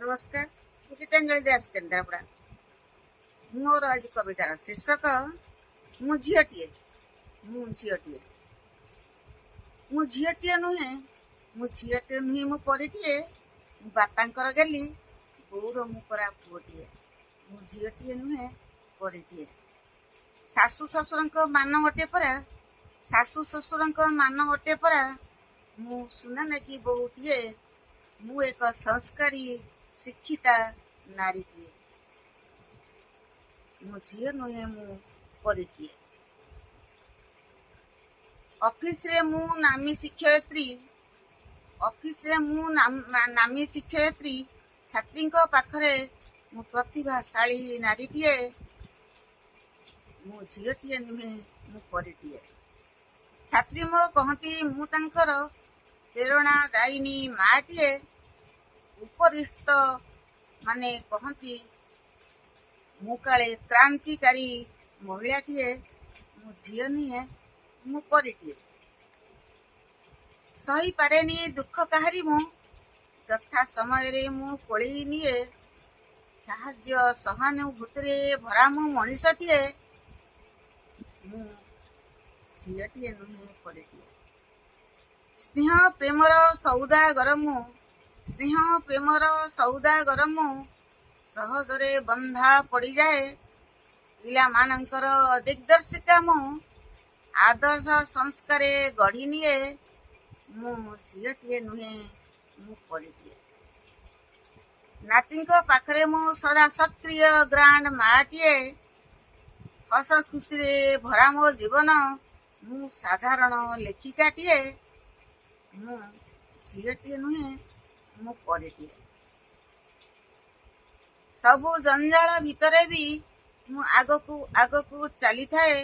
नमस्कार, ମୁଁ ଗୀତାଞ୍ଜଳି ଦାସ କେନ୍ଦ୍ରାପଡ଼ା। ମୋର ଆଜି କବିତାର ଶୀର୍ଷକ ମୁଁ ଝିଅଟିଏ। ମୁଁ ଝିଅଟିଏ ମୁଁ ଝିଅଟିଏ ନୁହେଁ, ମୁଁ ପରିଟିଏ। ମୁଁ ବାପାଙ୍କର ଗେଲି, ବୋଉର ମୁଁ ପରା ପୁଅଟିଏ। ମୁଁ ଝିଅଟିଏ ନୁହେଁ, ପରିଟିଏ। ଶାଶୁ ଶ୍ୱଶୁରଙ୍କ ମାନ ଗୋଟେ ପରା, ମୁଁ ସୁନା ନାକି ବୋହୂଟିଏ। ମୁଁ ଏକ ସଂସ୍କାରୀ ଶିକ୍ଷିତା ନାରୀଟିଏ। ମୁଁ ଝିଅ ନୁହେଁ, ମୁଁ ପରିଟିଏ। ଅଫିସରେ ମୁଁ ନାମୀ ଶିକ୍ଷୟିତ୍ରୀ। ଛାତ୍ରୀଙ୍କ ପାଖରେ ମୁଁ ପ୍ରତିଭାଶାଳୀ ନାରୀଟିଏ। ମୁଁ ଝିଅଟିଏ ନୁହେଁ, ମୁଁ ପରିଟିଏ। ଛାତ୍ରୀ ମୋ କହନ୍ତି ମୁଁ ତାଙ୍କର ପ୍ରେରଣାଦାୟିନୀ ମାଟିଏ। ଉପରିସ୍ଥ ମାନେ କହନ୍ତି ମୁଁ କାଳେ କ୍ରାନ୍ତିକାରୀ ମହିଳାଟିଏ। ମୁଁ ଝିଅ ନୁହେଁ, ମୁଁ ପରିଟିଏ। ସହିପାରେନି ଦୁଃଖ କାହାରି ମୁଁ, ଯଥା ସମୟରେ ମୁଁ କୋଳେଇ ନିଏ। ସାହାଯ୍ୟ ସହାନୁଭୂତିରେ ଭରା ମୁଁ ମଣିଷଟିଏ। ମୁଁ ଝିଅଟିଏ ନୁହେଁ, ପରିଟିଏ। ସ୍ନେହ ପ୍ରେମର ସୌଦାଗର ମୁଁ ସହଜରେ ବନ୍ଧା ପଡ଼ିଯାଏ। ପିଲାମାନଙ୍କର ଦିଗ୍ଦର୍ଶିକା ମୁଁ ଆଦର୍ଶ ସଂସ୍କାରେ ଗଢ଼ି ନିଏ। ମୁଁ ଝିଅଟିଏ ନୁହେଁ, ମୁଁ ପରିଟିଏ। ନାତିଙ୍କ ପାଖରେ ମୁଁ ସଦା ସକ୍ରିୟ ଗ୍ରାଣ୍ଡ ମାଟିଏ। ହସ ଖୁସିରେ ଭରା ମୋ ଜୀବନ, ମୁଁ ସାଧାରଣ ଲେଖିକାଟିଏ। ମୁଁ ଝିଅଟିଏ ନୁହେଁ, ମୁଁ ପରିଟିଏ। ସବୁ ଜଞ୍ଜାଳ ଭିତରେ ବି ମୁଁ ଆଗକୁ ଚାଲିଥାଏ।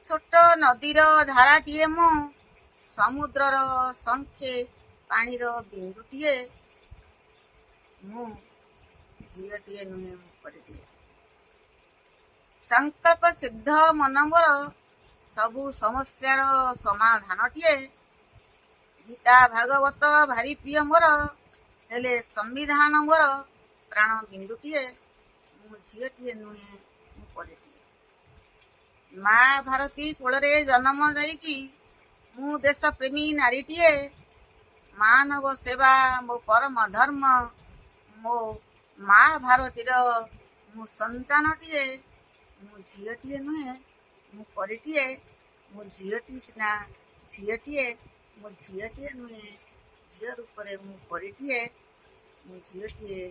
ଛୋଟ ନଦୀର ଧାରାଟିଏ ମୁଁ, ସମୁଦ୍ରର ଶଙ୍ଖେ ପାଣିର ବିନ୍ଦୁଟିଏ। ମୁଁ ଝିଅଟିଏ ନୁହେଁ, ମୁଁ ପରିଟିଏ। ସଂକଳ୍ପ ସିଦ୍ଧ ମନ ମୋର, ସବୁ ସମସ୍ୟାର ସମାଧାନଟିଏ। ଗୀତା ଭାଗବତ ଭାରି ପ୍ରିୟ ମୋର, ହେଲେ ସମ୍ବିଧାନ ମୋର ପ୍ରାଣ ବିନ୍ଦୁଟିଏ। ମୁଁ ଝିଅଟିଏ ନୁହେଁ, ମୁଁ ପରିଟିଏ। ମା ଭାରତୀ କୋଳରେ ଜନ୍ମ ନେଇଛି, ମୁଁ ଦେଶପ୍ରେମୀ ନାରୀଟିଏ। ମାନବ ସେବା ମୋ ପରମ ଧର୍ମ, ମୋ ମା ଭାରତୀର ମୁଁ ସନ୍ତାନଟିଏ। ମୁଁ ଝିଅଟିଏ ନୁହେଁ, ମୁଁ ପରିଟିଏ। ମୁଁ ଝିଅଟି ସିନା ଝିଅଟିଏ, ମୁଁ ଝିଅଟିଏ ନୁହେଁ, ଝିଅ ରୂପରେ ମୁଁ ପରିଟିଏ। ମୁଁ ଝିଅଟିଏ।